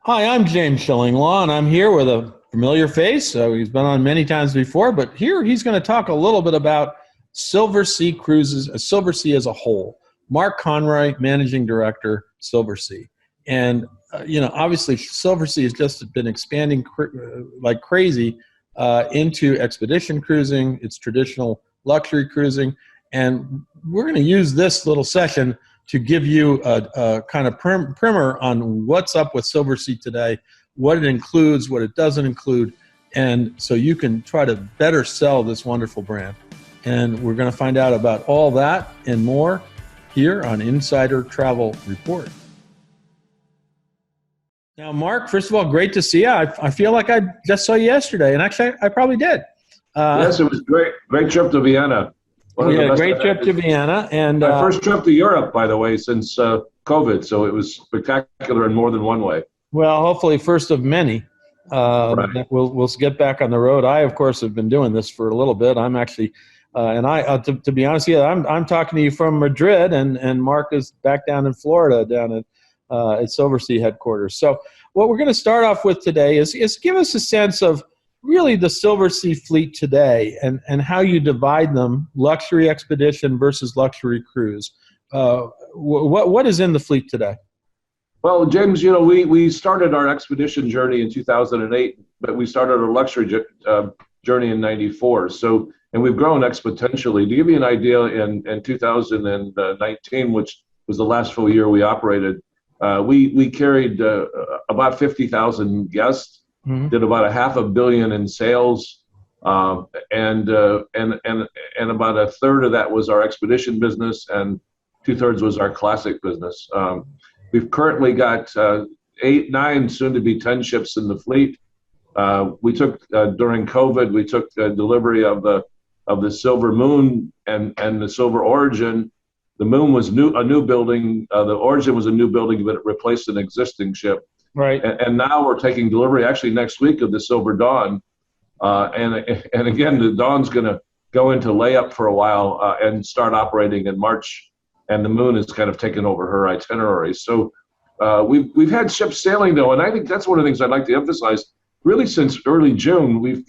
Hi, I'm James Shillinglaw, and I'm here with a familiar face. He's been on many times before, but here he's going to talk a little bit about Silversea Cruises, Silversea as a whole. Mark Conroy, Managing Director, Silversea. And, obviously, Silversea has just been expanding like crazy into expedition cruising, its traditional luxury cruising. And we're going to use this little session to give you a kind of primer on what's up with Silversea today, what it includes, what it doesn't include, and so you can try to better sell this wonderful brand. And we're going to find out about all that and more here on Insider Travel Report. Now, Mark, first of all, great to see you. I feel like I just saw you yesterday, and actually I probably did. Yes, it was great. Great trip to Vienna. We had a great trip to Vienna. And my first trip to Europe, by the way, since COVID, so it was spectacular in more than one way. Well, hopefully first of many. Right. We'll get back on the road. I, of course, have been doing this for a little bit. I'm actually, to be honest, I'm talking to you from Madrid, and Mark is back down in Florida, down at Silversea headquarters. So what we're going to start off with today is give us a sense of really the Silversea fleet today and how you divide them, luxury expedition versus luxury cruise. What is in the fleet today? Well, James, we started our expedition journey in 2008, but we started our luxury journey in 94. So, and we've grown exponentially. To give you an idea, in 2019, which was the last full year we operated, we carried about 50,000 guests. Mm-hmm. Did about $500 million in sales, and about a third of that was our expedition business, and 2/3 was our classic business. We've currently got 8, 9, soon to be 10 ships in the fleet. We took during COVID, we took delivery of the Silver Moon and the Silver Origin. The Moon was a new building. The Origin was a new building, but it replaced an existing ship. Right. And now we're taking delivery actually next week of the Silver Dawn. And again, the Dawn's going to go into layup for a while and start operating in March. And the Moon is kind of taken over her itinerary. So we've had ships sailing, though. And I think that's one of the things I'd like to emphasize. Really, since early June, we've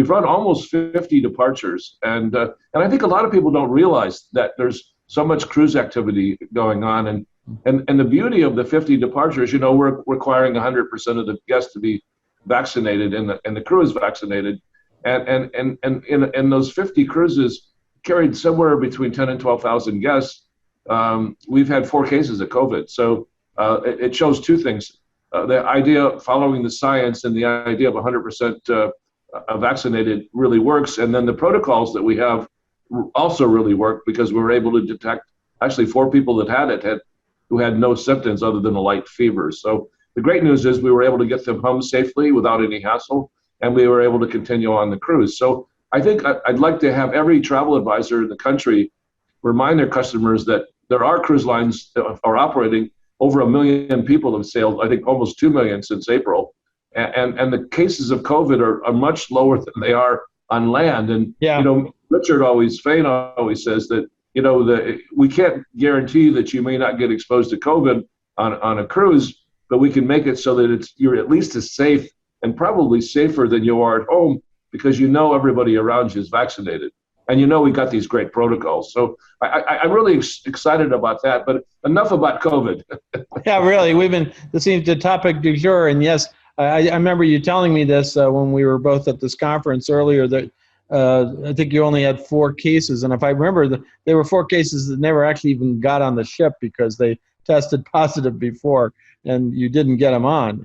run almost 50 departures. And I think a lot of people don't realize that there's so much cruise activity going on. And the beauty of the 50 departures, we're requiring 100% of the guests to be vaccinated, and the crew is vaccinated, and those 50 cruises carried somewhere between 10 and 12,000 guests. We've had 4 cases of COVID, so it shows two things: the idea following the science and the idea of 100% vaccinated really works, and then the protocols that we have also really work, because we were able to detect actually 4 people that had it who had no symptoms other than a light fever. So the great news is we were able to get them home safely without any hassle, and we were able to continue on the cruise. So I think I'd like to have every travel advisor in the country remind their customers that there are cruise lines that are operating. Over 1 million people have sailed, I think almost 2 million since April. And the cases of COVID are much lower than they are on land. And, yeah. Richard Fain always says that, we can't guarantee that you may not get exposed to COVID on a cruise, but we can make it so that you're at least as safe, and probably safer than you are at home, because everybody around you is vaccinated, and we got these great protocols. So I'm really excited about that. But enough about COVID. Yeah, really, this seems the topic du jour. And yes, I remember you telling me this when we were both at this conference earlier, that I think you only had 4 cases, and if I remember, there were 4 cases that never actually even got on the ship because they tested positive before, and you didn't get them on.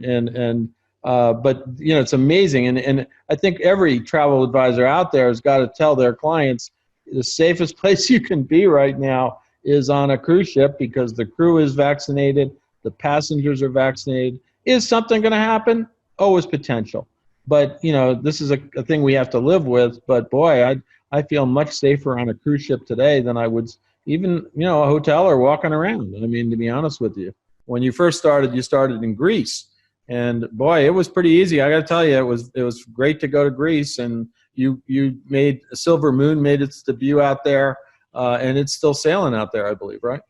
But it's amazing, and I think every travel advisor out there has got to tell their clients the safest place you can be right now is on a cruise ship, because the crew is vaccinated, the passengers are vaccinated. Is something going to happen? Always potential. But, this is a thing we have to live with. But, boy, I feel much safer on a cruise ship today than I would even, a hotel or walking around. I mean, to be honest with you. When you first started, you started in Greece. And, boy, it was pretty easy. I got to tell you, it was great to go to Greece. And you made Silver Moon made its debut out there, and it's still sailing out there, I believe, right?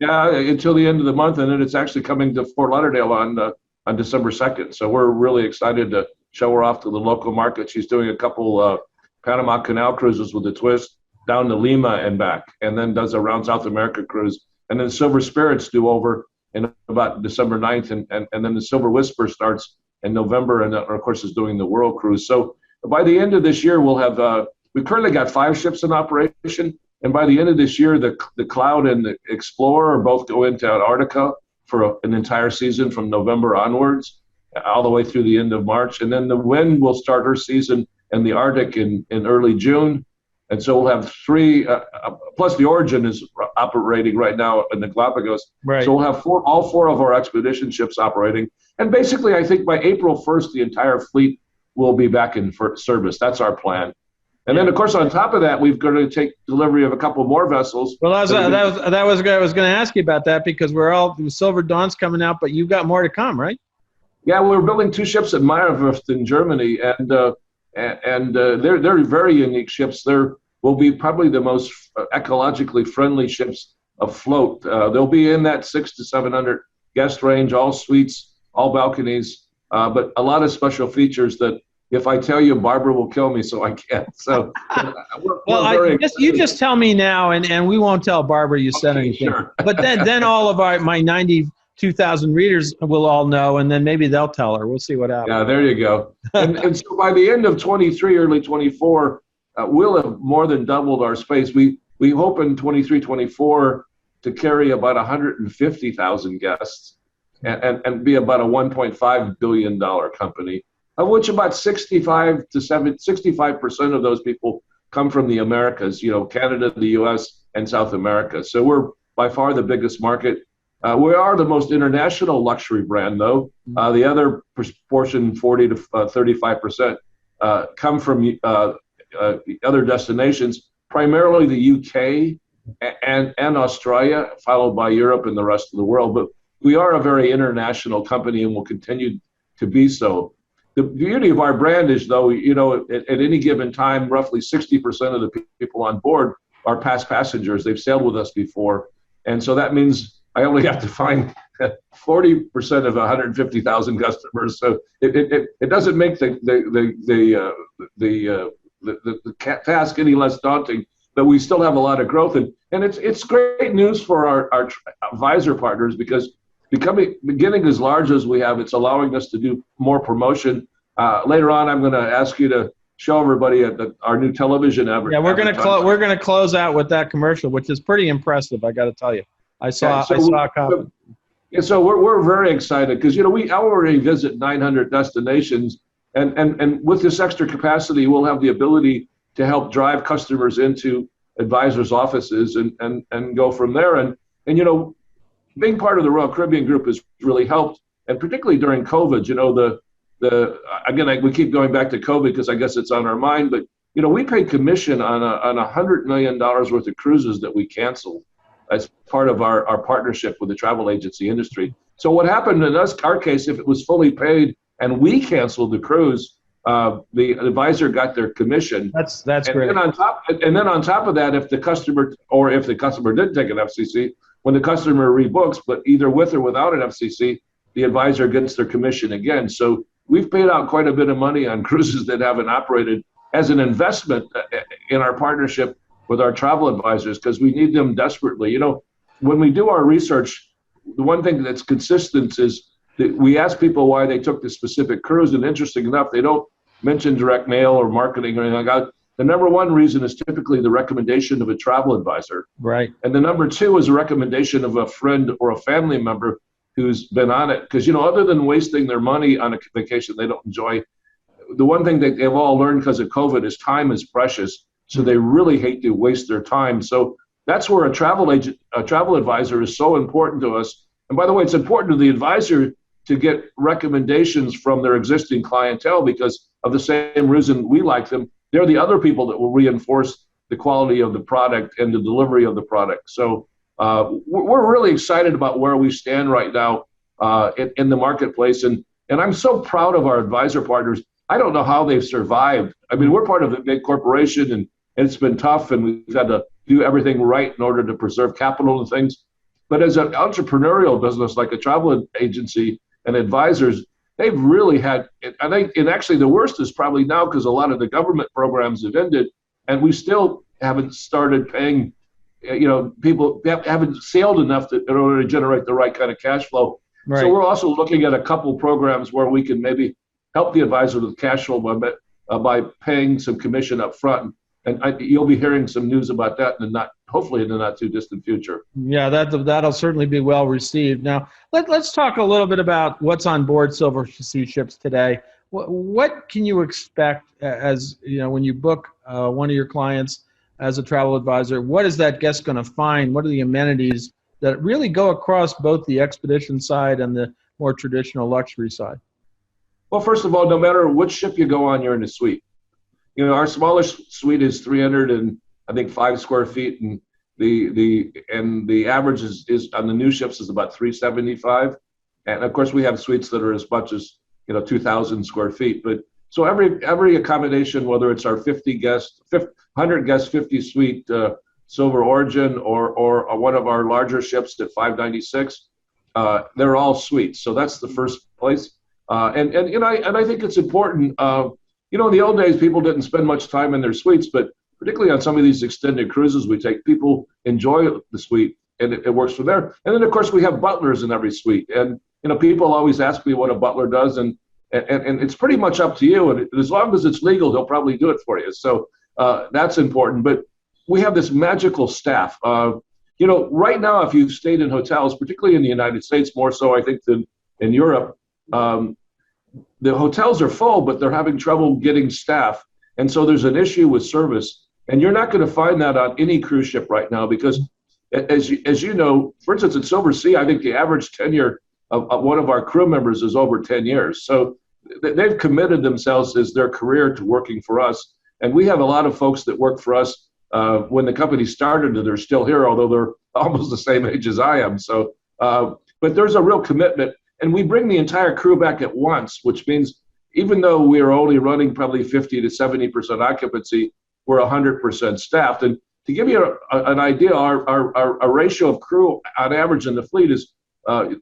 Yeah, until the end of the month, and then it's actually coming to Fort Lauderdale on on December 2nd. So we're really excited to show her off to the local market. She's doing a couple Panama Canal cruises with a twist down to Lima and back, and then does a round South America cruise. And then Silver Spirits do over in about December 9th, and then the Silver Whisper starts in November, and of course is doing the World Cruise. So by the end of this year, we'll have, we currently got 5 ships in operation, and by the end of this year, the Cloud and the Explorer both go into Antarctica for an entire season from November onwards, all the way through the end of March. And then the Wind will start her season in the Arctic in early June. And so we'll have 3, plus the Origin is operating right now in the Galapagos. Right. So we'll have all 4 of our expedition ships operating. And basically, I think by April 1st, the entire fleet will be back in service. That's our plan. And then, of course, on top of that, we've got to take delivery of a couple more vessels. Well, I was going to ask you about that, because Silver Dawn's coming out, but you've got more to come, right? Yeah, we're building 2 ships at Meyerwerft in Germany, and they're very unique ships. Will be probably the most ecologically friendly ships afloat. They'll be in that 600 to 700 guest range, all suites, all balconies, but a lot of special features that, if I tell you, Barbara will kill me, so I can't. So, you just tell me now, and we won't tell Barbara you said anything. Sure. But then all of my 92,000 readers will all know, and then maybe they'll tell her. We'll see what happens. Yeah, there you go. And so by the end of 23, early 24, we'll have more than doubled our space. We hope in 23, 24 to carry about 150,000 guests and be about a $1.5 billion company, of which about 65% of those people come from the Americas, Canada, the US, and South America. So we're by far the biggest market. We are the most international luxury brand, though. The other portion, 40 to 35%, come from other destinations, primarily the UK and Australia, followed by Europe and the rest of the world. But we are a very international company and will continue to be so. The beauty of our brand is, though, at any given time, roughly 60% of the people on board are past passengers. They've sailed with us before. And so that means I only have to find 40% of 150,000 customers. So it doesn't make the task any less daunting, but we still have a lot of growth. And it's great news for our advisor partners, because beginning as large as we have, it's allowing us to do more promotion. Later on, I'm going to ask you to show everybody our new television advertising. Yeah, we're going to close out with that commercial, which is pretty impressive, I got to tell you. I saw a copy. Yeah, so we're very excited, because we already visit 900 destinations, and with this extra capacity, we'll have the ability to help drive customers into advisors' offices and go from there. And being part of the Royal Caribbean Group has really helped, and particularly during COVID. Again, we keep going back to COVID because I guess it's on our mind, but we paid commission on $100 million worth of cruises that we canceled as part of our partnership with the travel agency industry. So what happened in our case, if it was fully paid and we canceled the cruise, the advisor got their commission. That's great. And then on top of that, if the customer didn't take an FCC, when the customer rebooks, but either with or without an FCC, the advisor gets their commission again. So we've paid out quite a bit of money on cruises that haven't operated as an investment in our partnership with our travel advisors, because we need them desperately. When we do our research, the one thing that's consistent is that we ask people why they took this specific cruise, and interesting enough, they don't mention direct mail or marketing or anything like that. The number one reason is typically the recommendation of a travel advisor. Right. And the number two is a recommendation of a friend or a family member who's been on it. Because, other than wasting their money on a vacation they don't enjoy, the one thing that they've all learned because of COVID is time is precious. So they really hate to waste their time. So that's where a travel advisor is so important to us. And by the way, it's important to the advisor to get recommendations from their existing clientele, because of the same reason we like them. They're the other people that will reinforce the quality of the product and the delivery of the product. So we're really excited about where we stand right now in the marketplace. And I'm so proud of our advisor partners. I don't know how they've survived. I mean, we're part of a big corporation, and it's been tough, and we've had to do everything right in order to preserve capital and things. But as an entrepreneurial business like a travel agency, and advisors, they've really had, I think, and actually the worst is probably now because a lot of the government programs have ended, and we still haven't started paying, people haven't sailed enough in order to generate the right kind of cash flow. Right. So we're also looking at a couple programs where we can maybe help the advisor with cash flow by paying some commission up front. And you'll be hearing some news about that hopefully in the not too distant future. Yeah, that'll certainly be well received. Now, let's talk a little bit about what's on board Silversea ships today. What can you expect as when you book one of your clients as a travel advisor? What is that guest going to find? What are the amenities that really go across both the expedition side and the more traditional luxury side? Well, first of all, no matter which ship you go on, you're in a suite. Our smallest suite is 305 square feet, and the average is on the new ships is about 375. And of course, we have suites that are as much as 2,000 square feet. But so every accommodation, whether it's our 100 guest 50 suite Silver Origin or one of our larger ships at 596, they're all suites. So that's the first place. And I think it's important. In the old days, people didn't spend much time in their suites, but particularly on some of these extended cruises we take, people enjoy the suite, and it works for there. And then, of course, we have butlers in every suite. And, people always ask me what a butler does, and it's pretty much up to you. And as long as it's legal, they'll probably do it for you. So that's important. But we have this magical staff. Right now, if you've stayed in hotels, particularly in the United States, more so, I think, than in Europe, the hotels are full, but they're having trouble getting staff. And so there's an issue with service. And you're not going to find that on any cruise ship right now because, as you know, for instance, at Silversea, I think the average tenure of one of our crew members is over 10 years. So they've committed themselves as their career to working for us. And we have a lot of folks that work for us when the company started, and they're still here, although they're almost the same age as I am. So, but there's a real commitment. And we bring the entire crew back at once, which means even though we are only running probably 50 to 70% occupancy, we're 100% staffed. And to give you an idea, our ratio of crew on average in the fleet is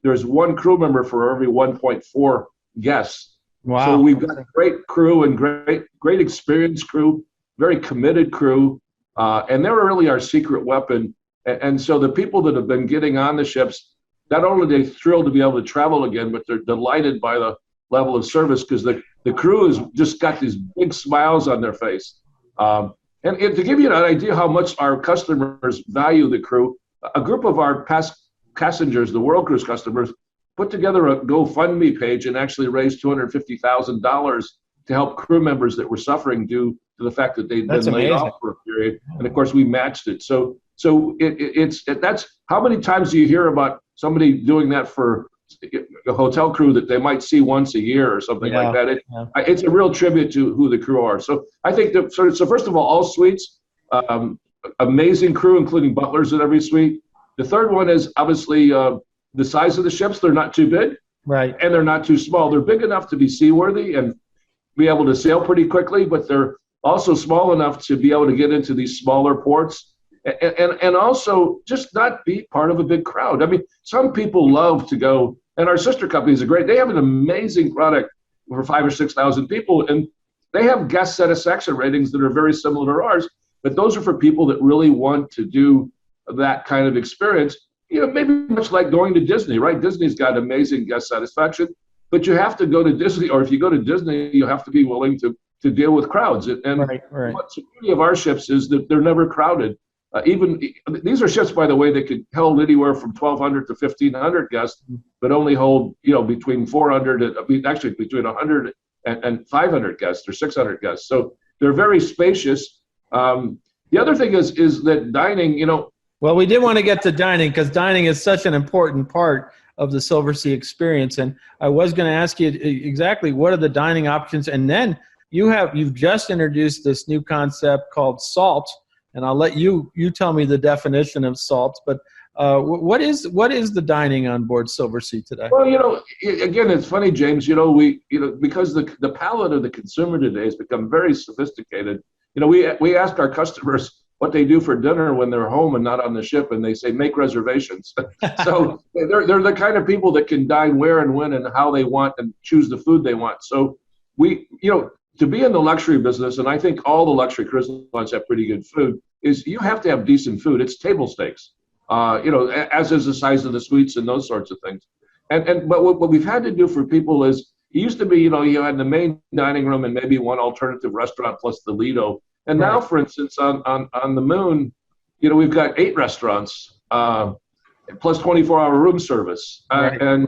there's one crew member for every 1.4 guests. Wow. So we've got a great crew and great experienced crew, very committed crew, and they're really our secret weapon. And so the people that have been getting on the ships, not only are they thrilled to be able to travel again, but they're delighted by the level of service because the crew has just got these big smiles on their face. And to give you an idea how much our customers value the crew, a group of our past passengers, the World Cruise customers, put together a GoFundMe page and actually raised $250,000 to help crew members that were suffering due to the fact that they'd been laid off for a period. And of course, we matched it. So that's how many times do you hear about somebody doing that for a hotel crew that they might see once a year or something like that? It's a real tribute to who the crew are. So I think that, so first of all suites, amazing crew, including butlers in every suite. The third one is obviously the size of the ships. They're not too big, right? And they're not too small. They're big enough to be seaworthy and be able to sail pretty quickly, but they're also small enough to be able to get into these smaller ports. And also just not be part of a big crowd. I mean, some people love to go, and our sister companies are great. They have an amazing product for 5,000 or 6,000 people, and they have guest satisfaction ratings that are very similar to ours. But those are for people that really want to do that kind of experience. Maybe much like going to Disney, right? Disney's got amazing guest satisfaction, but you have to go to Disney, or if you go to Disney, you have to be willing to deal with crowds. And what's the beauty of our ships is that they're never crowded. Even these are ships, by the way, that could hold anywhere from 1,200 to 1,500 guests, but only hold between 400 and actually between 100 and 500 guests or 600 guests. So they're very spacious. The other thing is that dining. Well, we did want to get to dining because dining is such an important part of the Silversea experience, and I was going to ask you exactly what are the dining options, and then you've just introduced this new concept called SALT. And I'll let you tell me the definition of SALT, but what is the dining on board Silversea today? Well, again, it's funny, James. Because the palate of the consumer today has become very sophisticated. We ask our customers what they do for dinner when they're home and not on the ship, and they say make reservations. So they're the kind of people that can dine where and when and how they want and choose the food they want. So to be in the luxury business, and I think all the luxury cruise lines have pretty good food, is you have to have decent food. It's table stakes, as is the size of the suites and those sorts of things. But what we've had to do for people is, it used to be, you had the main dining room and maybe one alternative restaurant plus the Lido. And now, for instance, on the Moon, we've got 8 restaurants plus 24-hour room service, and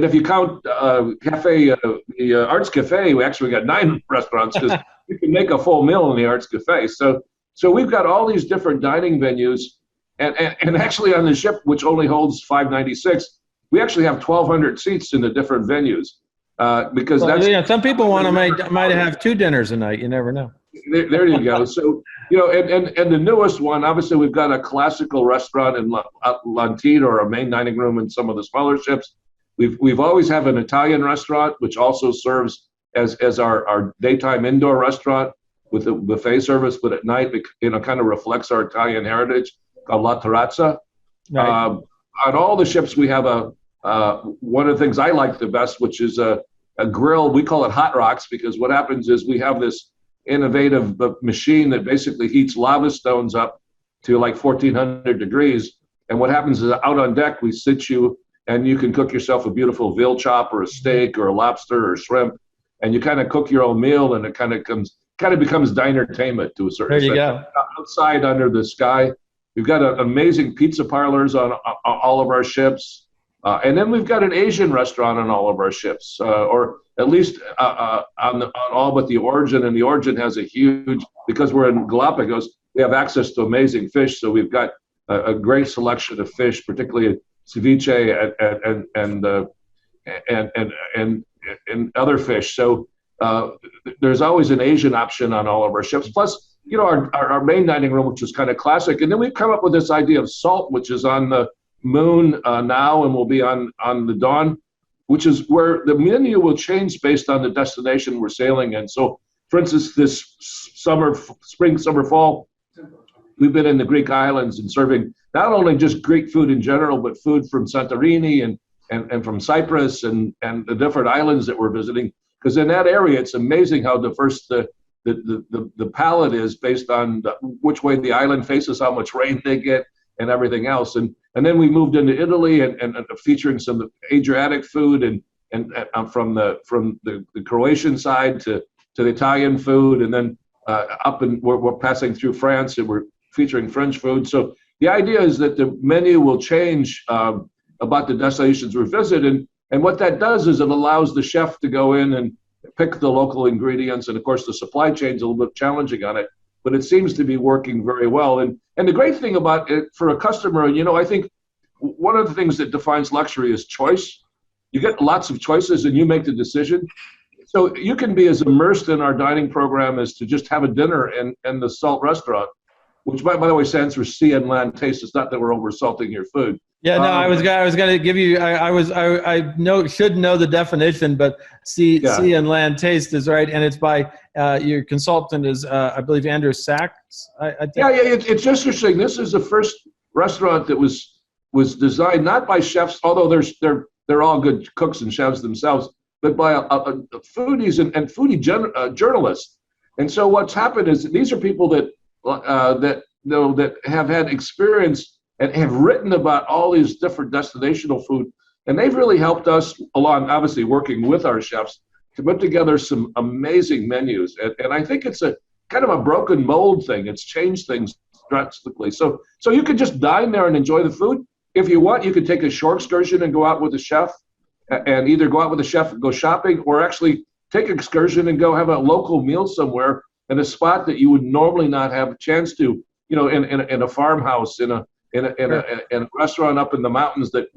if you count the Arts Cafe, we actually got 9 restaurants because you can make a full meal in the Arts Cafe. So we've got all these different dining venues, and actually on the ship, which only holds 596, we actually have 1,200 seats in the different venues. Because some people might have 2 dinners a night. You never know. There you go. So and the newest one, obviously, we've got a classical restaurant in Lantide, or a main dining room in some of the smaller ships. We've always have an Italian restaurant, which also serves as our daytime indoor restaurant with the buffet service, but at night it kind of reflects our Italian heritage, called La Terrazza. Right. On all the ships, we have one of the things I like the best, which is a grill. We call it Hot Rocks, because what happens is we have this innovative machine that basically heats lava stones up to like 1,400 degrees. And what happens is out on deck, we sit you, and you can cook yourself a beautiful veal chop or a steak or a lobster or shrimp, and you kind of cook your own meal, and it kind of becomes dinertainment to a certain extent. There you go. Outside under the sky, we've got amazing pizza parlors on all of our ships. And then we've got an Asian restaurant on all of our ships, or at least on all but the Origin. And the Origin has a huge, because we're in Galapagos, we have access to amazing fish. So we've got a great selection of fish, particularly ceviche and other fish. So there's always an Asian option on all of our ships. Plus, our main dining room, which is kind of classic. And then we've come up with this idea of salt, which is on the Moon now, and will be on the Dawn, which is where the menu will change based on the destination we're sailing in. So, for instance, this spring, summer, fall, we've been in the Greek islands and serving not only just Greek food in general, but food from Santorini and from Cyprus and the different islands that we're visiting. Because in that area, it's amazing how diverse the palette is based on which way the island faces, how much rain they get, and everything else. And then we moved into Italy and featuring some Adriatic food and from the Croatian side to the Italian food, and then we're passing through France and we're featuring French food. So the idea is that the menu will change about the destinations we visit, and what that does is it allows the chef to go in and pick the local ingredients, and of course the supply chain is a little bit challenging on it, but it seems to be working very well. And the great thing about it for a customer, I think one of the things that defines luxury is choice. You get lots of choices and you make the decision. So you can be as immersed in our dining program as to just have a dinner in the Salt restaurant, which by the way stands for Sea and Land Taste. It's not that we're over salting your food. Yeah, no, I was going to give you. I should know the definition, but sea and land taste is right, and it's by your consultant is I believe Andrew Sachs. I think. Yeah, it's just interesting. This is the first restaurant that was designed not by chefs, although they're all good cooks and chefs themselves, but by foodies and foodie journalists. And so what's happened is that these are people that have had experience and have written about all these different destinational food. And they've really helped us along, obviously working with our chefs, to put together some amazing menus. And I think it's a kind of a broken mold thing. It's changed things drastically. So you could just dine there and enjoy the food. If you want, you could take a shore excursion and go out with a chef, and either go out with a chef and go shopping, or actually take an excursion and go have a local meal somewhere in a spot that you would normally not have a chance to, in a farmhouse, in a restaurant up in the mountains that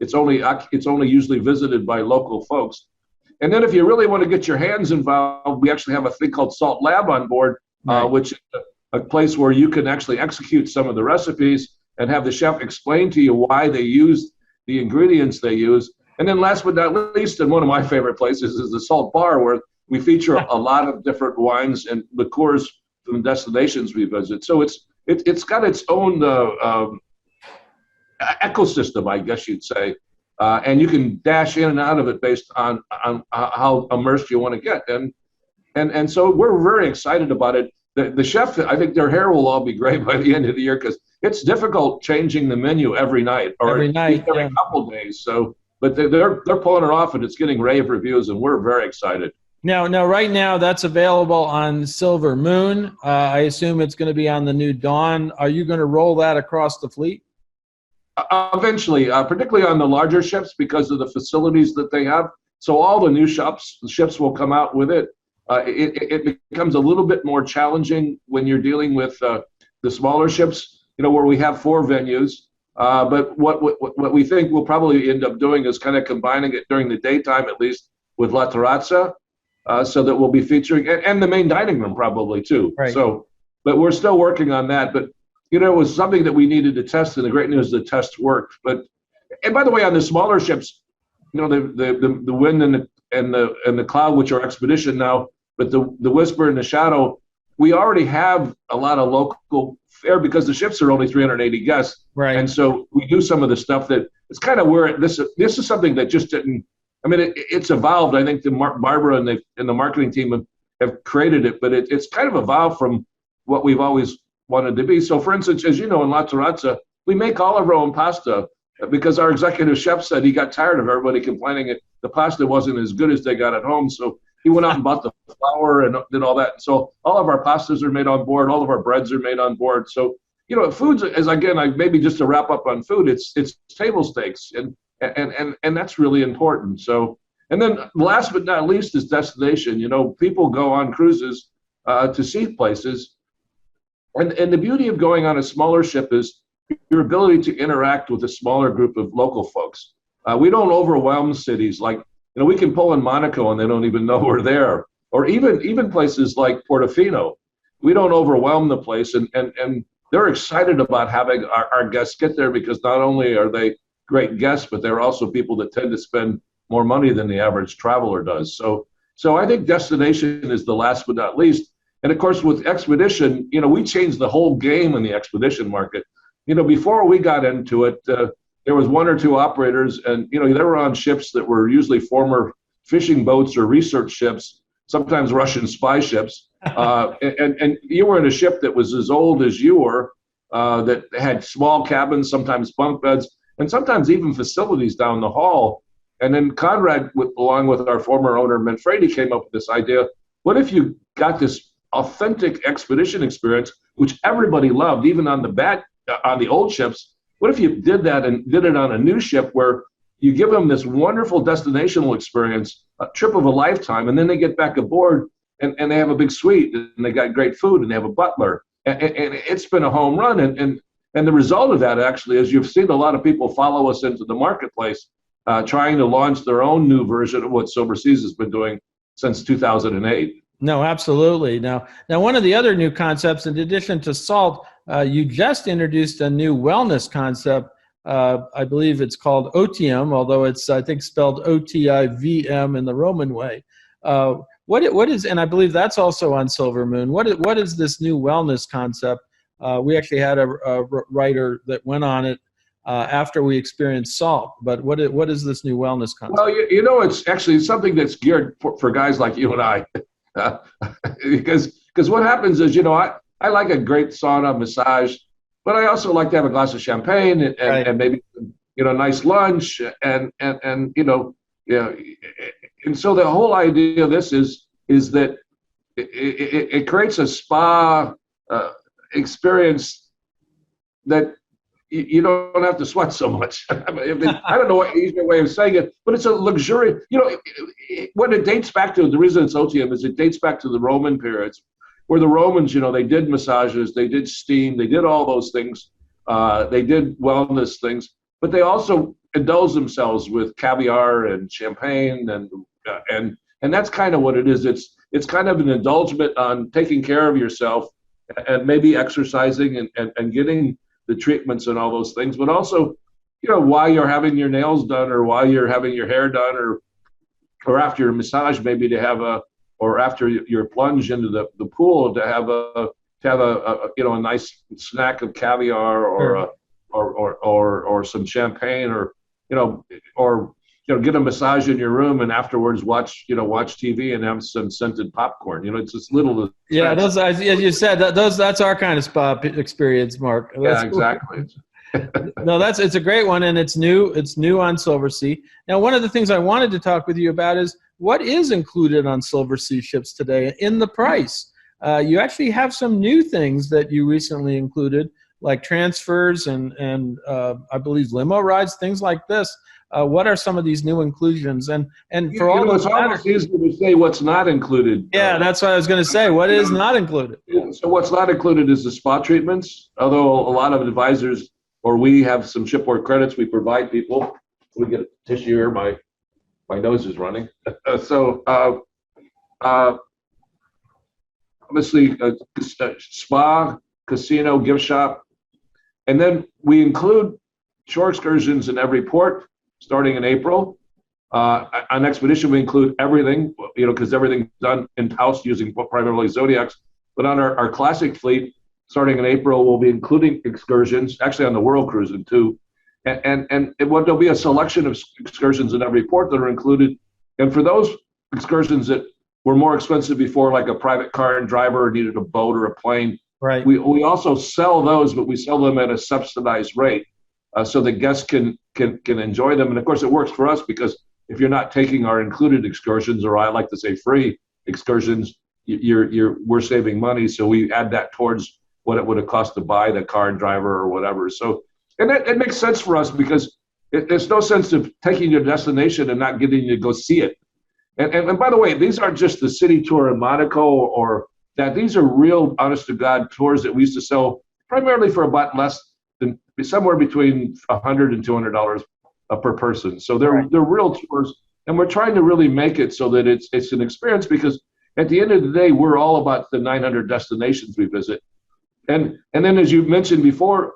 it's only usually visited by local folks. And then if you really want to get your hands involved, we actually have a thing called Salt Lab on board, which is a place where you can actually execute some of the recipes and have the chef explain to you why they use the ingredients they use. And then last but not least, and one of my favorite places is the Salt Bar, where we feature a lot of different wines and liqueurs from the destinations we visit. So it's got its own ecosystem, I guess you'd say, and you can dash in and out of it based on how immersed you want to get. And so we're very excited about it. The chef, I think their hair will all be gray by the end of the year, because it's difficult changing the menu every night or every couple days. So, but they're pulling it off, and it's getting rave reviews, and we're very excited. Now, right now, that's available on Silver Moon. I assume it's going to be on the new Dawn. Are you going to roll that across the fleet? Eventually, particularly on the larger ships, because of the facilities that they have. So all the new ships will come out with it. It becomes a little bit more challenging when you're dealing with the smaller ships, where we have 4 venues. But what we think we'll probably end up doing is kind of combining it during the daytime, at least, with La Terrazza, so that we'll be featuring, and the main dining room probably too. Right. So, but we're still working on that. But it was something that we needed to test, and the great news, the test worked. And by the way, on the smaller ships, the Wind and the Cloud, which are expedition now, but the Whisper and the Shadow, we already have a lot of local fare because the ships are only 380 guests. Right. And so we do some of the stuff that it's kind of where this is something that just didn't. I mean, it's evolved. I think Barbara and the marketing team have created it, but it's kind of evolved from what we've always wanted to be. So, for instance, as you know, in La Terrazza, we make all of our own pasta because our executive chef said he got tired of everybody complaining that the pasta wasn't as good as they got at home. So he went out and bought the flour and did all that. So all of our pastas are made on board. All of our breads are made on board. So, foods, maybe just to wrap up on food, it's table stakes, and that's really important. So, and then last but not least is destination. People go on cruises to see places. And the beauty of going on a smaller ship is your ability to interact with a smaller group of local folks. We don't overwhelm cities like, we can pull in Monaco and they don't even know we're there. Or even places like Portofino. We don't overwhelm the place, and they're excited about having our guests get there, because not only are they great guests, but they're also people that tend to spend more money than the average traveler does. So I think destination is the last but not least. And of course, with expedition, we changed the whole game in the expedition market. Before we got into it, there was 1 or 2 operators, and they were on ships that were usually former fishing boats or research ships, sometimes Russian spy ships. And you were in a ship that was as old as you were, that had small cabins, sometimes bunk beds, and sometimes even facilities down the hall. And then Conrad, along with our former owner Manfredi, came up with this idea: what if you got this authentic expedition experience, which everybody loved, even on the old ships? What if you did that and did it on a new ship, where you give them this wonderful destinational experience, a trip of a lifetime, and then they get back aboard and they have a big suite, and they got great food, and they have a butler, and it's been a home run. And the result of that, actually, is you've seen a lot of people follow us into the marketplace, trying to launch their own new version of what Silverseas has been doing since 2008. No, absolutely. Now, one of the other new concepts, in addition to salt, you just introduced a new wellness concept. I believe it's called Otium, although it's, I think, spelled Otivm in the Roman way. What is, and I believe that's also on Silver Moon. What is this new wellness concept? We actually had a writer that went on it after we experienced salt. But what is this new wellness concept? Well, it's actually something that's geared for guys like you and I. Because what happens is, I like a great sauna massage, but I also like to have a glass of champagne and maybe a nice lunch and so the whole idea of this is that it creates a spa experience that you don't have to sweat so much. I don't know what easier way of saying it, but it's a luxury. When it dates back to, the reason it's Otium is it dates back to the Roman periods, where the Romans, they did massages, they did steam, they did all those things, they did wellness things, but they also indulged themselves with caviar and champagne, and that's kind of what it is. It's kind of an indulgence on taking care of yourself and maybe exercising and getting the treatments and all those things, but also, while you're having your nails done, or while you're having your hair done, or after your massage, maybe to have a or after your plunge into the pool to have a nice snack of caviar or some champagne or get a massage in your room and afterwards watch TV and have some scented popcorn. It's just little. Yeah, those, as you said, that's our kind of spa experience, Mark. Yeah, exactly. No, it's a great one, and it's new. It's new on Silversea. Now, one of the things I wanted to talk with you about is what is included on Silversea ships today in the price. You actually have some new things that you recently included, like transfers and I believe limo rides, things like this. What are some of these new inclusions? And for all those, it's almost easier to say what's not included. Yeah, that's what I was going to say. What is not included? So what's not included is the spa treatments. Although a lot of advisors, or we have some shipboard credits we provide people. We get a tissue here. My nose is running. Obviously, spa, casino, gift shop, and then we include shore excursions in every port starting in April. On Expedition, we include everything, because everything's done in-house using primarily Zodiacs. But on our classic fleet, starting in April, we'll be including excursions, actually on the World Cruising too. And there'll be a selection of excursions in every port that are included. And for those excursions that were more expensive before, like a private car and driver needed a boat or a plane, right? We also sell those, but we sell them at a subsidized rate, so the guests can enjoy them. And of course, it works for us because if you're not taking our included excursions, or I like to say free excursions, we're saving money. So we add that towards what it would have cost to buy the car and driver or whatever. So, and it makes sense for us because there's no sense of taking your destination and not getting you to go see it. And by the way, these aren't just the city tour in Monaco or that. These are real, honest to God tours that we used to sell primarily for about less than somewhere between $100 and $200 per person. So they're real tours, and we're trying to really make it so that it's an experience, because at the end of the day, we're all about the 900 destinations we visit. And then, as you mentioned before,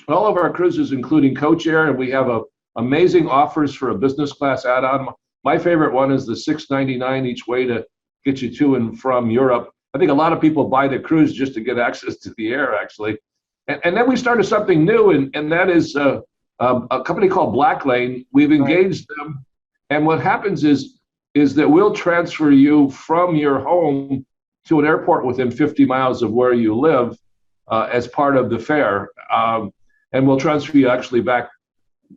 all of our cruises, including Coach Air, and we have amazing offers for a business class add-on. My favorite one is the $6.99 each way to get you to and from Europe. I think a lot of people buy the cruise just to get access to the air, actually. And then we started something new, and that is a company called Black Lane. We've engaged them, and what happens is that we'll transfer you from your home to an airport within 50 miles of where you live as part of the fare, and we'll transfer you actually back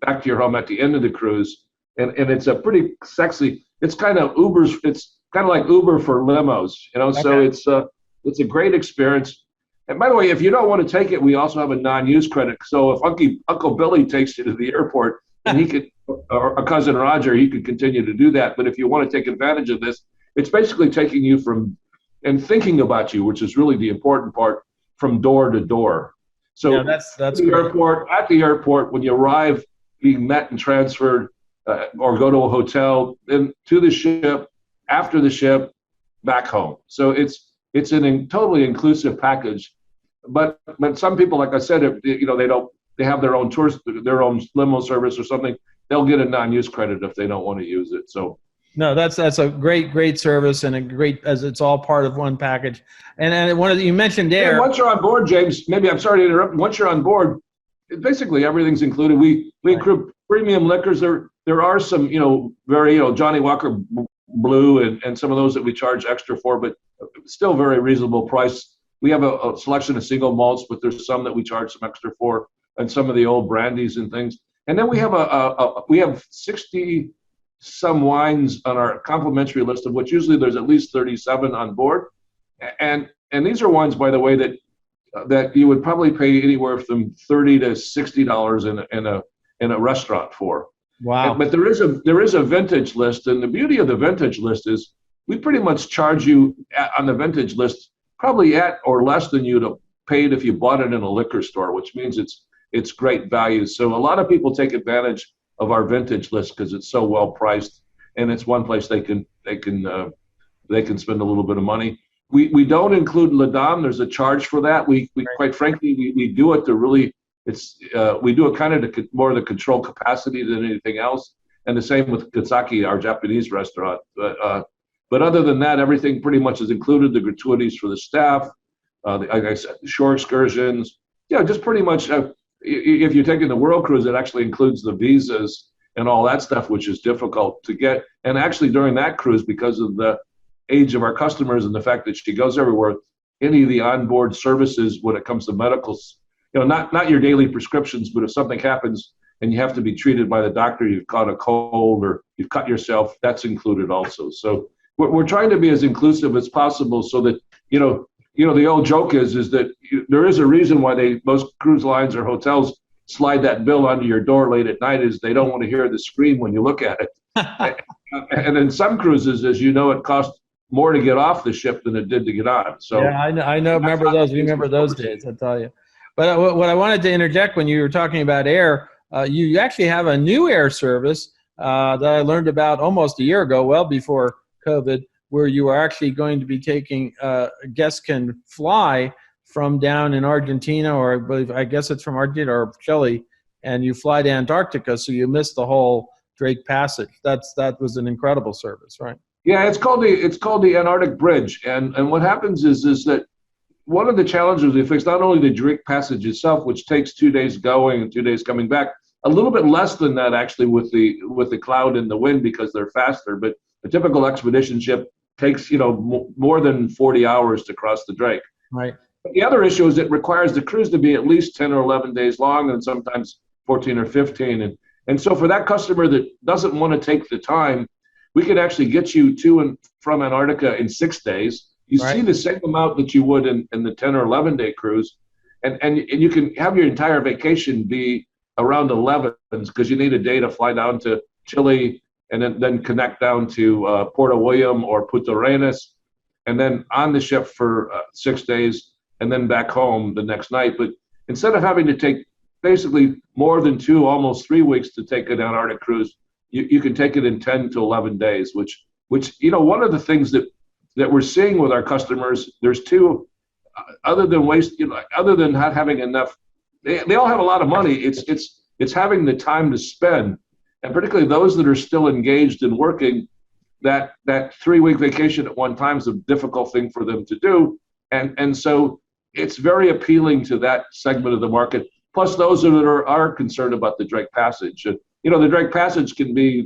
to your home at the end of the cruise. And it's a pretty sexy. It's kind of Uber's. It's kind of like Uber for limos, So it's a great experience. And by the way, if you don't want to take it, we also have a non-use credit. So if Uncle Billy takes you to the airport, and he could, or a cousin Roger, he could continue to do that. But if you want to take advantage of this, it's basically taking you from and thinking about you, which is really the important part, from door to door. So yeah, that's at the airport, when you arrive, being met and transferred, or go to a hotel, then to the ship, after the ship, back home. So it's a totally inclusive package. But some people, like I said, they have their own tours, their own limo service or something, they'll get a non-use credit if they don't want to use it. So no, that's a great service, and a great, as it's all part of one package. And you mentioned air. Once you're on board, James, I'm sorry to interrupt. Once you're on board, basically everything's included. We include premium liquors. There are some, very, Johnny Walker Blue and some of those that we charge extra for, but still very reasonable price. We have a selection of single malts, but there's some that we charge some extra for, and some of the old brandies and things. And then we have we have 60 some wines on our complimentary list, of which usually there's at least 37 on board. And these are wines, by the way, that you would probably pay anywhere from $30 to $60 in a restaurant for. Wow. But there is a vintage list, and the beauty of the vintage list is we pretty much charge you on the vintage list probably at or less than you'd have paid if you bought it in a liquor store, which means it's great value. So a lot of people take advantage of our vintage list because it's so well priced, and it's one place they can spend a little bit of money. We don't include La Dame. There's a charge for that. We quite frankly we do it to really. We do it kind of to more the control capacity than anything else, and the same with Katsaki, our Japanese restaurant. But other than that, everything pretty much is included, the gratuities for the staff, like I said, shore excursions, just pretty much, if you're taking the World Cruise, it actually includes the visas and all that stuff, which is difficult to get. And actually during that cruise, because of the age of our customers and the fact that she goes everywhere, any of the onboard services when it comes to medicals, not your daily prescriptions, but if something happens and you have to be treated by the doctor, you've caught a cold or you've cut yourself, that's included also. So we're trying to be as inclusive as possible so that, the old joke is that there is a reason why most cruise lines or hotels slide that bill under your door late at night, is they don't want to hear the scream when you look at it. And in some cruises, as you know, it costs more to get off the ship than it did to get on. So yeah, I know. Remember those? We remember those days, I tell you. But what I wanted to interject when you were talking about air, you actually have a new air service that I learned about almost a year ago, well before COVID, where you are actually going to be taking guests can fly from down in Argentina, or I guess it's from Argentina or Chile, and you fly to Antarctica, so you miss the whole Drake Passage. That was an incredible service, right? Yeah, it's called the Antarctic Bridge, and what happens is that one of the challenges we fixed, not only the Drake Passage itself, which takes 2 days going and 2 days coming back, a little bit less than that actually with the cloud and the wind because they're faster, but a typical expedition ship takes more than 40 hours to cross the Drake. Right. But the other issue is it requires the cruise to be at least 10 or 11 days long, and sometimes 14 or 15. And so for that customer that doesn't want to take the time, we could actually get you to and from Antarctica in 6 days. You see the same amount that you would in the 10 or 11-day cruise, and you can have your entire vacation be around 11 because you need a day to fly down to Chile and then connect down to Port William or Punta Arenas, and then on the ship for 6 days, and then back home the next night. But instead of having to take basically more than 2, almost 3 weeks to take an Antarctic cruise, you can take it in 10 to 11 days, which one of the things that we're seeing with our customers, there's two, other than not having enough, they all have a lot of money. It's having the time to spend, and particularly those that are still engaged in working, that 3-week vacation at one time is a difficult thing for them to do. And so it's very appealing to that segment of the market. Plus those that are concerned about the Drake Passage. The Drake Passage can be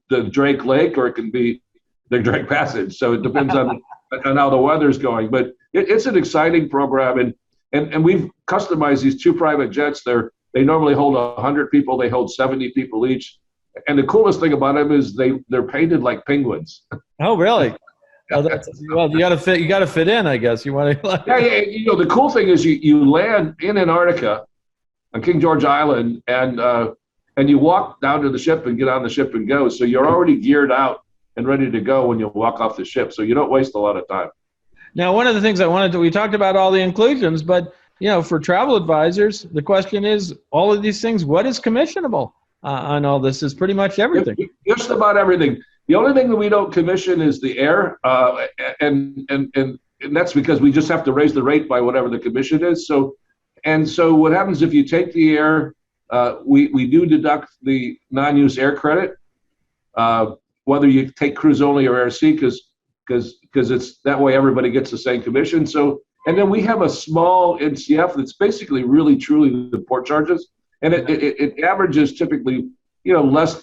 the Drake Lake, or it can be the Drake Passage. So it depends on how the weather's going. But it's an exciting program, and we've customized these 2 private jets. They normally hold 100 people. They hold 70 people each. And the coolest thing about them is they're painted like penguins. Oh, really? Well, you got to fit in, I guess. You want to. Yeah. The cool thing is you land in Antarctica on King George Island, and you walk down to the ship and get on the ship and go. So you're already geared out and ready to go when you walk off the ship. So you don't waste a lot of time. Now, one of the things we talked about all the inclusions, but for travel advisors, the question is all of these things. What is commissionable on all this? Is pretty much everything. Just about everything. The only thing that we don't commission is the air, and that's because we just have to raise the rate by whatever the commission is. So what happens if you take the air? We do deduct the non-use air credit, whether you take cruise only or air sea, because it's that way everybody gets the same commission. So, and then we have a small NCF that's basically really truly the port charges, and it averages typically less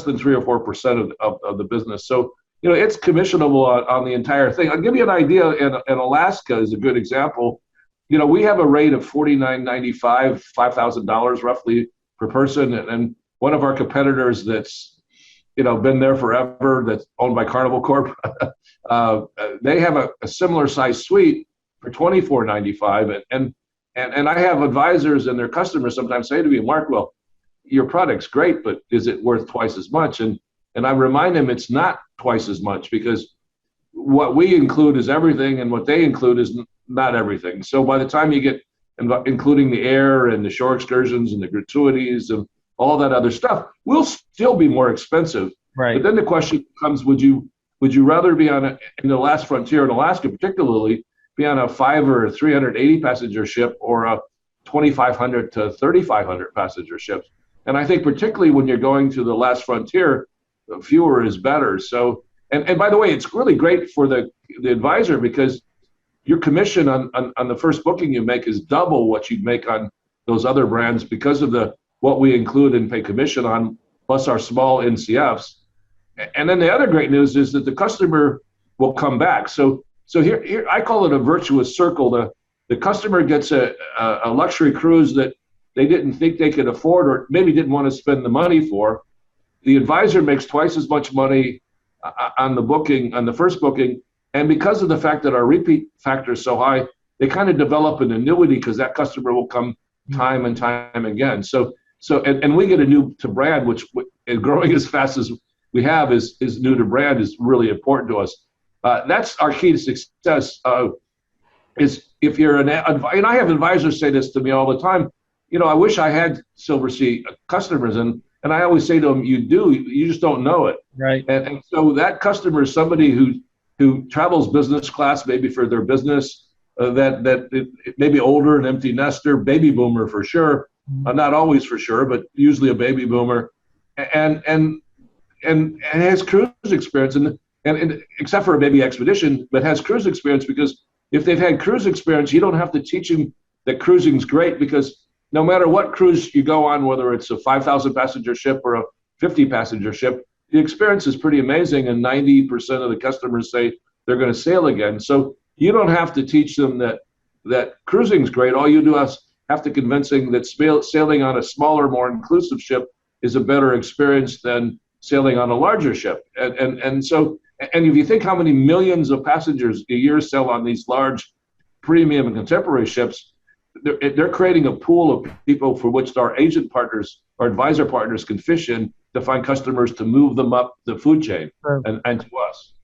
than 3 or 4% of the business. So it's commissionable on the entire thing. I'll give you an idea. In Alaska is a good example. We have a rate of $49.95, $5,000 roughly per person, and one of our competitors that's been there forever, that's owned by Carnival Corp, they have a similar size suite for $24.95, and I have advisors and their customers sometimes say to me, Mark, well, your product's great, but is it worth twice as much? And I remind them it's not twice as much, because what we include is everything, and what they include is not everything. So by the time you get including the air and the shore excursions and the gratuities and all that other stuff, we'll still be more expensive. Right. But then the question becomes, would you rather be in the last frontier in Alaska particularly, be on a 500 or 380 passenger ship or a 2,500 to 3,500 passenger ships? And I think particularly when you're going to the last frontier, fewer is better. So, And by the way, it's really great for the advisor because your commission on the first booking you make is double what you'd make on those other brands because of what we include and pay commission on, plus our small NCFs. And then the other great news is that the customer will come back. So here I call it a virtuous circle. The customer gets a luxury cruise that they didn't think they could afford or maybe didn't want to spend the money for. The advisor makes twice as much money on the first booking. And because of the fact that our repeat factor is so high, they kind of develop an annuity because that customer will come time and time again. So we get a new to brand, which growing as fast as we have is new to brand is really important to us. That's our key to success. Is if you're and I have advisors say this to me all the time. I wish I had Silversea customers, and I always say to them, you do, you just don't know it. Right. And so that customer is somebody who travels business class, maybe for their business, that maybe older, an empty nester, baby boomer for sure, not always for sure, but usually a baby boomer, and has cruise experience, and except for a baby expedition, but has cruise experience because if they've had cruise experience, you don't have to teach them that cruising's great because no matter what cruise you go on, whether it's a 5,000 passenger ship or a 50 passenger ship, the experience is pretty amazing, and 90% of the customers say they're going to sail again. So you don't have to teach them that cruising's great. All you do is have to convince them that sailing on a smaller, more inclusive ship is a better experience than sailing on a larger ship. And if you think how many millions of passengers a year sail on these large premium and contemporary ships, they're creating a pool of people for which our agent partners, our advisor partners can fish in to find customers to move them up the food chain and to us.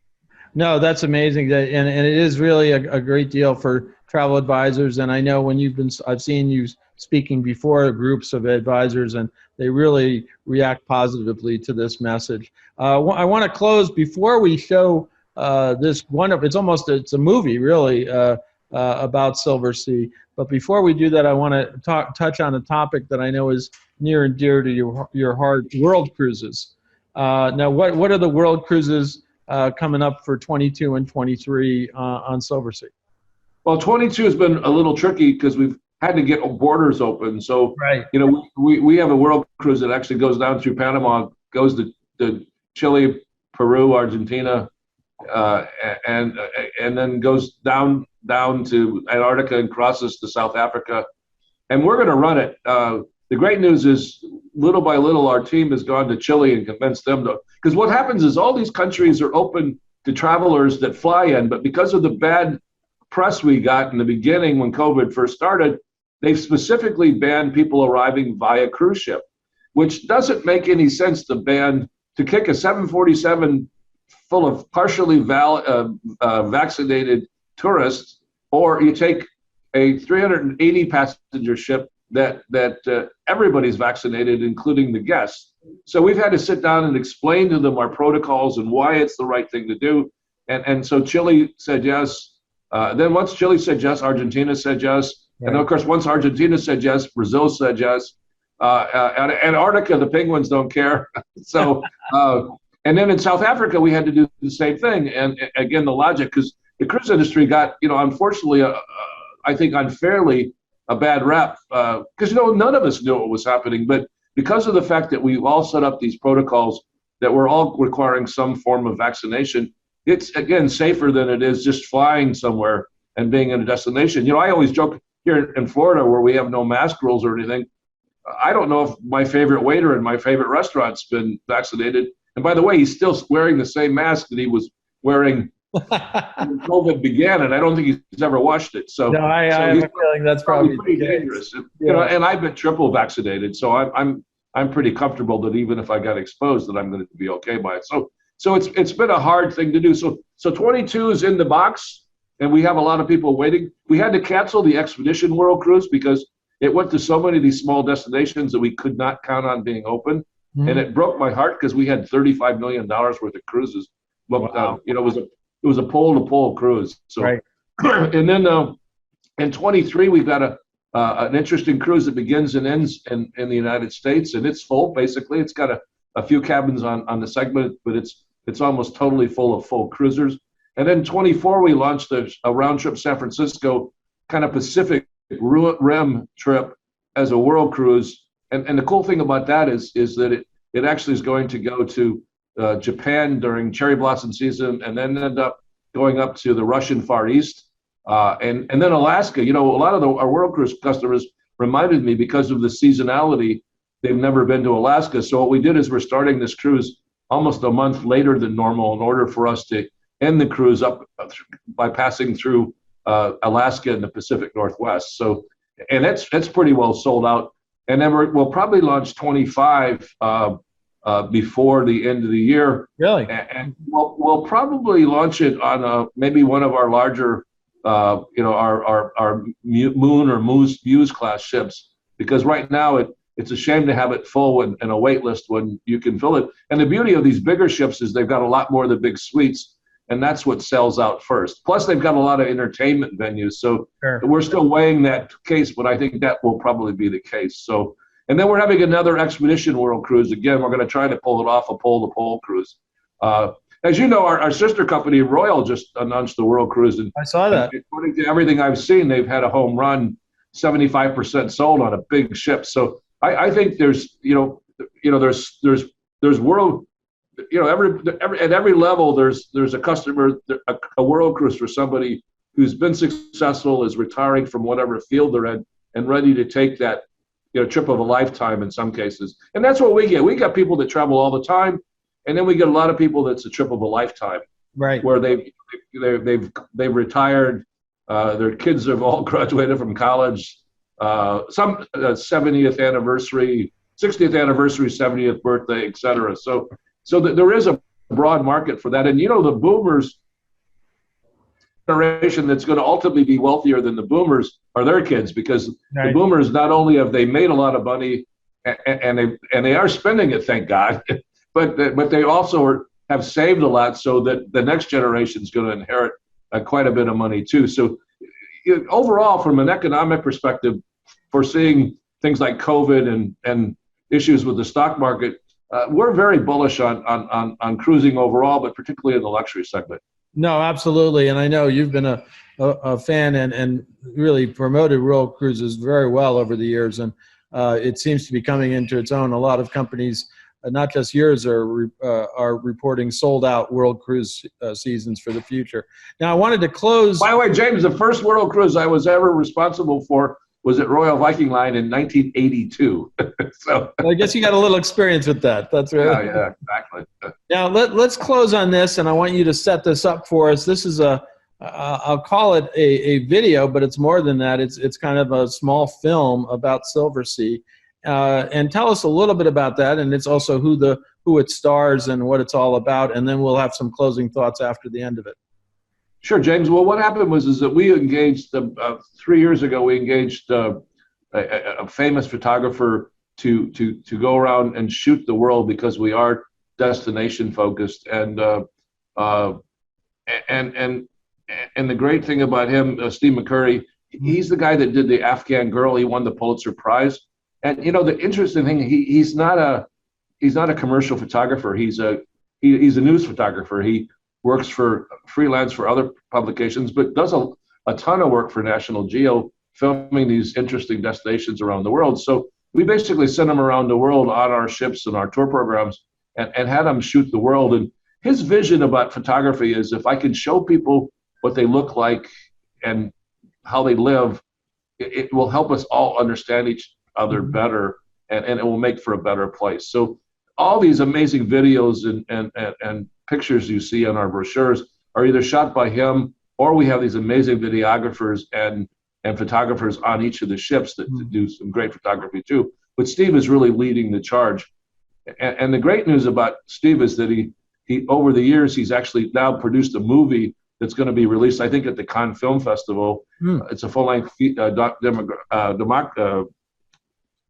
No, that's amazing. And it is really a great deal for travel advisors. And I know when I've seen you speaking before groups of advisors, and they really react positively to this message. I want to close before we show this it's a movie really about Silversea. But before we do that, I want to touch on a topic that I know is near and dear to your heart: world cruises. Now, what are the world cruises coming up for 22 and 23 on Silversea? Well, 22 has been a little tricky because we've had to get borders open. So, right. We have a world cruise that actually goes down through Panama, goes to Chile, Peru, Argentina, and then goes down to Antarctica and crosses to South Africa. And we're going to run it. The great news is, little by little, our team has gone to Chile and convinced them to. Because what happens is all these countries are open to travelers that fly in, but because of the bad press we got in the beginning when COVID first started, they've specifically banned people arriving via cruise ship, which doesn't make any sense to kick a 747 full of partially vaccinated tourists, or you take a 380 passenger ship that everybody's vaccinated, including the guests. So we've had to sit down and explain to them our protocols and why it's the right thing to do. And so Chile said yes. Then once Chile said yes, Argentina said yes. Right. And of course, once Argentina said yes, Brazil said yes. Antarctica, the penguins don't care. So, and then in South Africa, we had to do the same thing. And again, the logic, because the cruise industry got, unfortunately, I think unfairly, a bad rap, because none of us knew what was happening. But because of the fact that we've all set up these protocols that we're all requiring some form of vaccination, it's again safer than it is just flying somewhere and being in a destination. I always joke here in Florida where we have no mask rules or anything. I don't know if my favorite waiter in my favorite restaurant's been vaccinated. And by the way, he's still wearing the same mask that he was wearing when COVID began, and I don't think he's ever washed it. So no, I have a feeling that's probably pretty dangerous. Yeah. And I've been triple vaccinated, so I'm pretty comfortable that even if I got exposed, that I'm going to be okay by it. So it's been a hard thing to do. So 22 is in the box, and we have a lot of people waiting. We had to cancel the Expedition World Cruise because it went to so many of these small destinations that we could not count on being open. Mm-hmm. And it broke my heart because we had $35 million worth of cruises. Wow. It was a pole-to-pole cruise. So, right. And then in 23, we've got an interesting cruise that begins and ends in the United States, and it's full, basically. It's got a few cabins on the segment, but it's It's almost totally full of full cruisers. And then 24, we launched a round trip San Francisco kind of Pacific Rim trip as a world cruise. And the cool thing about that is that it actually is going to go to Japan during cherry blossom season, and then end up going up to the Russian Far East, and then Alaska. A lot of our world cruise customers reminded me, because of the seasonality, they've never been to Alaska. So what we did is we're starting this cruise almost a month later than normal in order for us to end the cruise up by passing through Alaska and the Pacific Northwest. So, and that's pretty well sold out. And then we'll probably launch 25 before the end of the year. Really? And we'll probably launch it on maybe one of our larger, our Moon or Muse class ships, because right now it's a shame to have it full and a wait list when you can fill it. And the beauty of these bigger ships is they've got a lot more of the big suites, and that's what sells out first. Plus, they've got a lot of entertainment venues. So Sure. We're still weighing that case, but I think that will probably be the case. So, and then we're having another Expedition World Cruise. Again, we're going to try to pull it off, a pole-to-pole cruise. As you know, our sister company, Royal, just announced the World Cruise. And I saw that. according to everything I've seen, they've had a home run, 75% sold on a big ship. So I think there's world, at every level, there's a customer, a world cruise for somebody who's been successful, is retiring from whatever field they're in, and ready to take that trip of a lifetime in some cases. And that's what we get. We got people that travel all the time, and then we get a lot of people that's a trip of a lifetime, right? Where they've retired, their kids have all graduated from college, some 70th anniversary, 60th anniversary, 70th birthday, etc. So there is a broad market for that. And the boomers generation that's going to ultimately be wealthier than the boomers are their kids, because right. The boomers, not only have they made a lot of money and they are spending it, thank God, but they also have saved a lot, so that the next generation is going to inherit quite a bit of money too. So overall, from an economic perspective, foreseeing things like COVID and issues with the stock market, we're very bullish on cruising overall, but particularly in the luxury segment. No, absolutely. And I know you've been a fan and really promoted world cruises very well over the years. And it seems to be coming into its own. A lot of companies, not just yours, are reporting sold out world cruise seasons for the future. Now, I wanted to close. By the way, James, the first world cruise I was ever responsible for was at Royal Viking Line in 1982. So I guess you got a little experience with that. That's right. Yeah, exactly. Now let's close on this, and I want you to set this up for us. This is I'll call it a video, but it's more than that. It's kind of a small film about Silversea, and tell us a little bit about that, and it's also who it stars and what it's all about, and then we'll have some closing thoughts after the end of it. Sure, James. Well, what happened is that we engaged 3 years ago. We engaged a famous photographer to go around and shoot the world, because we are destination focused. And the great thing about him, Steve McCurry, he's the guy that did the Afghan Girl. He won the Pulitzer Prize. And the interesting thing, he's not a commercial photographer. He's a news photographer. He works for freelance for other publications, but does a ton of work for National Geo, filming these interesting destinations around the world. So we basically sent him around the world on our ships and our tour programs, and had him shoot the world. And his vision about photography is, if I can show people what they look like and how they live, it will help us all understand each other better, and it will make for a better place. So all these amazing videos and pictures you see on our brochures are either shot by him, or we have these amazing videographers and photographers on each of the ships that do some great photography too. But Steve is really leading the charge. And the great news about Steve is that he over the years, he's actually now produced a movie that's going to be released, I think, at the Cannes Film Festival. It's a full-length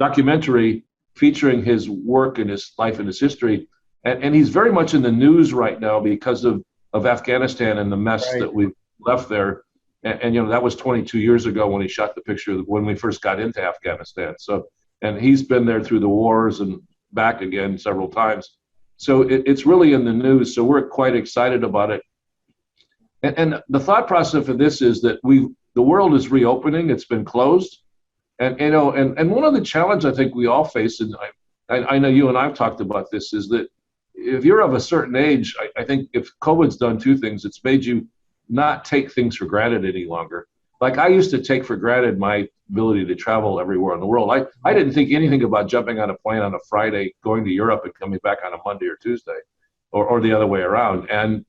documentary featuring his work and his life and his history. And he's very much in the news right now because of Afghanistan and the mess that we left there. And that was 22 years ago when he shot the picture when we first got into Afghanistan. So, and he's been there through the wars and back again several times. So it's really in the news. So we're quite excited about it. And the thought process for this is that the world is reopening. It's been closed. And, you know, and one of the challenges I think we all face, and I know you and I've talked about this, is that if you're of a certain age, I think if COVID's done two things, it's made you not take things for granted any longer. Like I used to take for granted my ability to travel everywhere in the world. I didn't think anything about jumping on a plane on a Friday, going to Europe and coming back on a Monday or Tuesday, or the other way around. And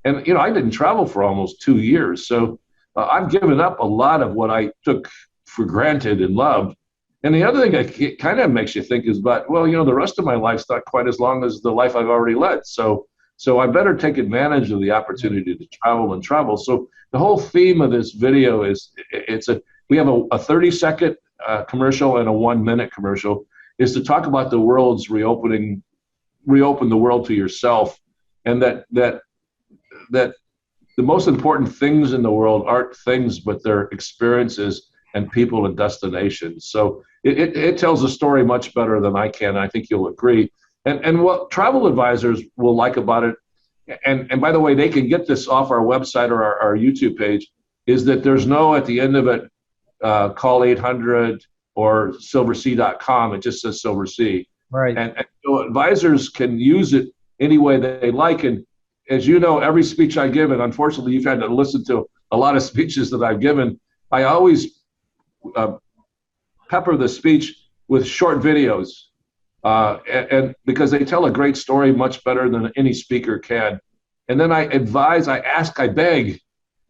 you know, I didn't travel for almost 2 years. So I've given up a lot of what I took for granted and loved. And the other thing that kind of makes you think is about, well, you know, the rest of my life's not quite as long as the life I've already led. So I better take advantage of the opportunity to travel and travel. So the whole theme of this video is we have a 30-second commercial and a 1-minute commercial, is to talk about the world's reopen the world to yourself, and that the most important things in the world aren't things, but they're experiences and people and destinations. So it tells a story much better than I can. I think you'll agree. And what travel advisors will like about it, and by the way, they can get this off our website or our YouTube page, is that there's no, at the end of it, call 800 or silversea.com. It just says Silversea. Right. And so advisors can use it any way they like. And as you know, every speech I give, and unfortunately you've had to listen to a lot of speeches that I've given, I always pepper the speech with short videos. And because they tell a great story much better than any speaker can. And then I beg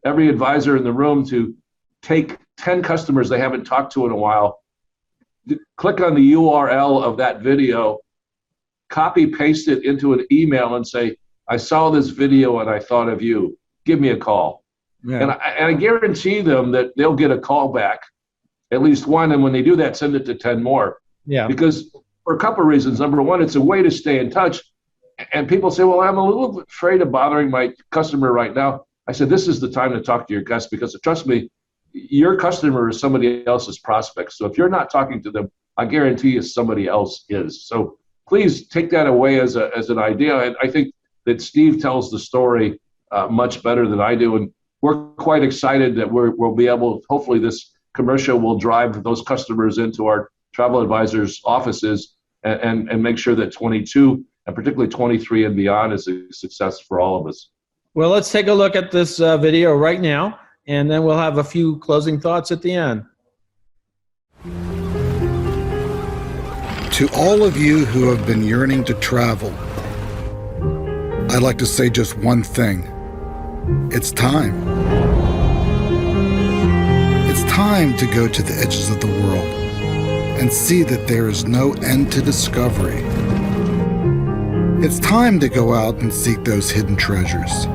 every advisor in the room to take 10 customers they haven't talked to in a while, click on the URL of that video, copy paste it into an email and say, I saw this video and I thought of you. Give me a call. Yeah. And I guarantee them that they'll get a call back, at least one. And when they do that, send it to 10 more. Yeah. Because for a couple of reasons. Number one, it's a way to stay in touch. And people say, well, I'm a little bit afraid of bothering my customer right now. I said, this is the time to talk to your guest, because trust me, your customer is somebody else's prospect. So if you're not talking to them, I guarantee you somebody else is. So please take that away as an idea. And I think that Steve tells the story much better than I do. And we're quite excited that we'll be able, hopefully this commercial will drive those customers into our travel advisors' offices and make sure that 22 and particularly 23 and beyond is a success for all of us. Well, let's take a look at this video right now, and then we'll have a few closing thoughts at the end. To all of you who have been yearning to travel, I'd like to say just one thing. It's time. It's time to go to the edges of the world and see that there is no end to discovery. It's time to go out and seek those hidden treasures.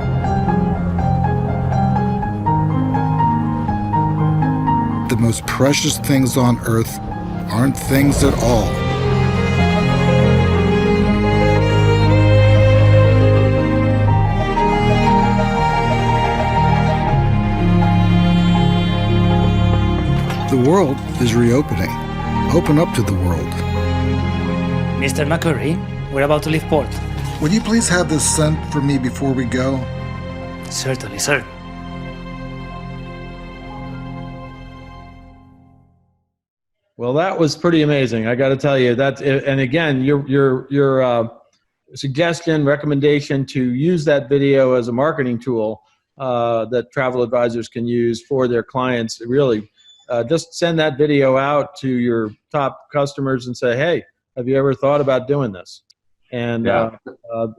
The most precious things on earth aren't things at all. The world is reopening. Open up to the world. Mr. McCurry, we're about to leave port. Would you please have this sent for me before we go? Certainly, sir. Well, that was pretty amazing. I got to tell you that. And again, your suggestion, recommendation to use that video as a marketing tool that travel advisors can use for their clients, really. Just send that video out to your top customers and say, hey, have you ever thought about doing this? And yeah.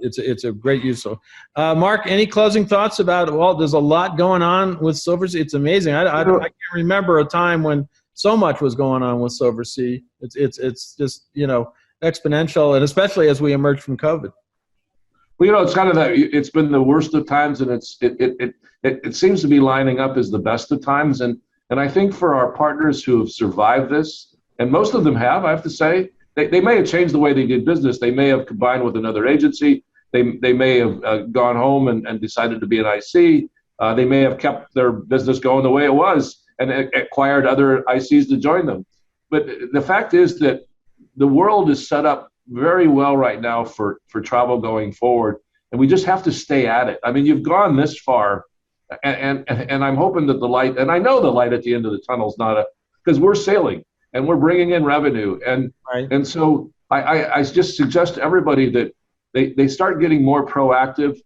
It's a great use. So, Mark, any closing thoughts about, well, there's a lot going on with Silversea. It's amazing. I can't remember a time when so much was going on with Silversea. It's just, you know, exponential, and especially as we emerge from COVID. Well, you know, it's kind of that. It's been the worst of times, and it seems to be lining up as the best of times. And I think for our partners who have survived this, and most of them have, I have to say, they may have changed the way they did business. They may have combined with another agency. They may have gone home and decided to be an IC. They may have kept their business going the way it was and acquired other ICs to join them. But the fact is that the world is set up very well right now for travel going forward. And we just have to stay at it. I mean, you've gone this far, and I'm hoping that the light, and I know the light at the end of the tunnel is not because we're sailing and we're bringing in revenue. And so I just suggest to everybody that they start getting more proactive,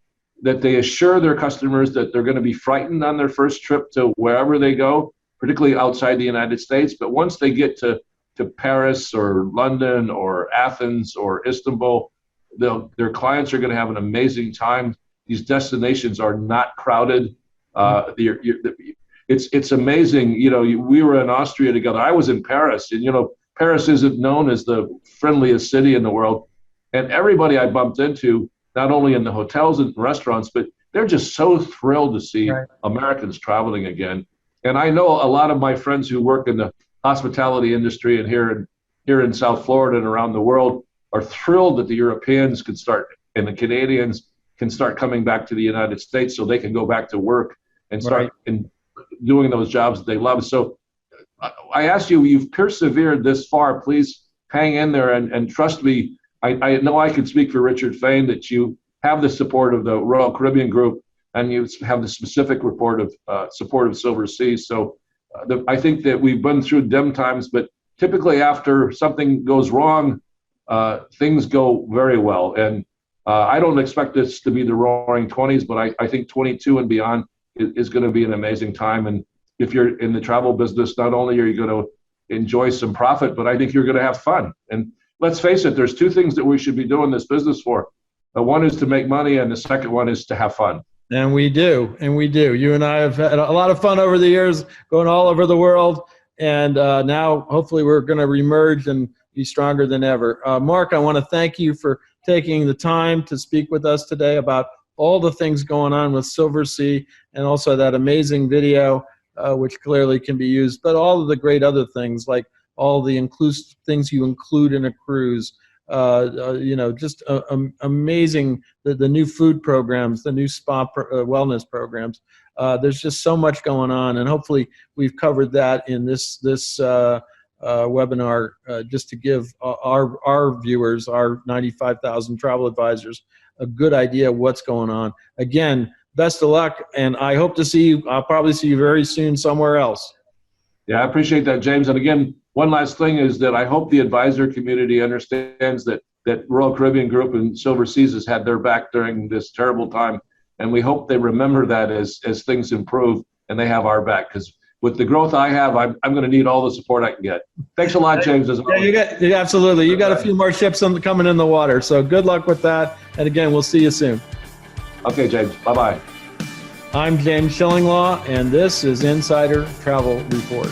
that they assure their customers that they're going to be frightened on their first trip to wherever they go, particularly outside the United States. But once they get to Paris or London or Athens or Istanbul, their clients are going to have an amazing time. These destinations are not crowded. It's amazing. You know, we were in Austria together. I was in Paris, and you know, Paris isn't known as the friendliest city in the world. And everybody I bumped into, not only in the hotels and restaurants, but they're just so thrilled to see Americans traveling again. And I know a lot of my friends who work in the hospitality industry and here in South Florida and around the world are thrilled that the Europeans can start and the Canadians can start coming back to the United States so they can go back to work and start doing those jobs that they love. So I ask you, you've persevered this far, please hang in there and trust me. I know I can speak for Richard Fain that you have the support of the Royal Caribbean Group and you have the specific support of Silversea. So I think that we've been through dim times, but typically after something goes wrong, things go very well. And I don't expect this to be the roaring 20s, but I think 22 and beyond is going to be an amazing time. And if you're in the travel business, not only are you going to enjoy some profit, but I think you're going to have fun. And let's face it, there's two things that we should be doing this business for. One is to make money, and the second one is to have fun. And we do. You and I have had a lot of fun over the years, going all over the world. And now, hopefully, we're going to reemerge and be stronger than ever. Mark, I want to thank you for taking the time to speak with us today about all the things going on with Silversea and also that amazing video, which clearly can be used, but all of the great other things like all the things you include in a cruise, just amazing, the new food programs, the new spa wellness programs. There's just so much going on, and hopefully we've covered that in this webinar, just to give our viewers, our 95,000 travel advisors, a good idea of what's going on. Again, best of luck, and I hope to see you. I'll probably see you very soon somewhere else. Yeah, I appreciate that, James. And again, one last thing is that I hope the advisor community understands that Royal Caribbean Group and Silversea has had their back during this terrible time. And we hope they remember that as things improve and they have our back. Because with the growth I have, I'm going to need all the support I can get. Thanks a lot, James. Absolutely. You got a few more ships coming in the water. So good luck with that. And again, we'll see you soon. Okay, James. Bye-bye. I'm James Shillinglaw, and this is Insider Travel Report.